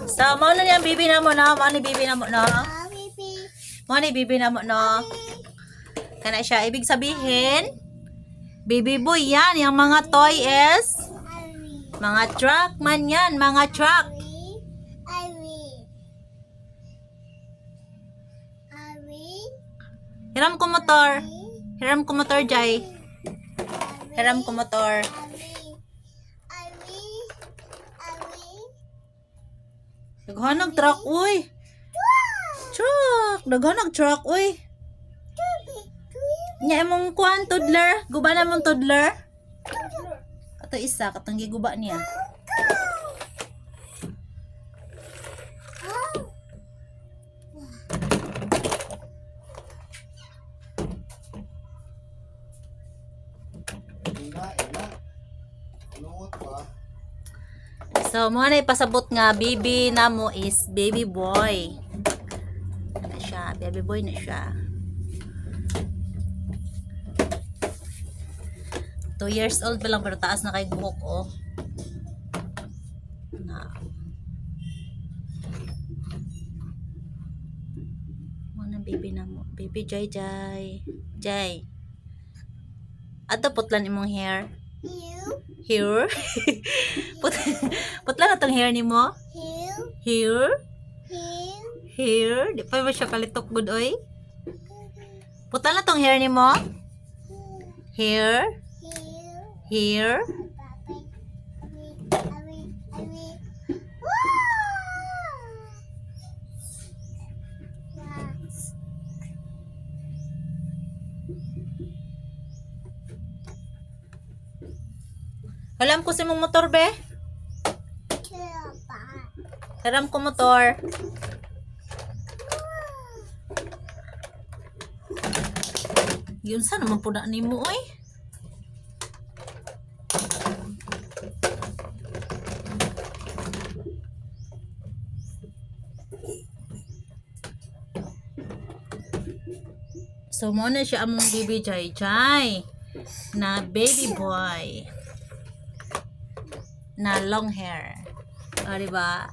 So, mo na yung bibi na mo no? Mo ni bibi na mo no? Mo ni bibi na mo no? Kana siya, ibig sabihin, baby boy yan. Yung mga toy is, mga truck man yan, mga truck. Hiram ko motor. Hiram ko motor, Jai. Hiram ko motor. Naghanag truck, uy. Truck. Naghanag truck, uy. Nya imong kuan, toddler. Guba na mong toddler. Ato isa, katang giguba niya. So, mo na ipasabot nga, baby na mo is baby boy. Ano siya? Baby boy na siya. 2 years old pa lang, pero taas na kay buhok, oh. Na. Mo na baby na mo. Baby Jai Jai. Jai. Ato putlan imong hair. Here? Putla na tong hair ni mo? Here? Here? Di pa ba siya kalitok good, oy? Putla na tong hair ni mo? Here? Here? Alam ko si mong motor, be? Alam ko motor. Yun sa naman po na ni mo, oy. So, mo na siya among baby Jai Jai na baby boy na long hair. O, diba?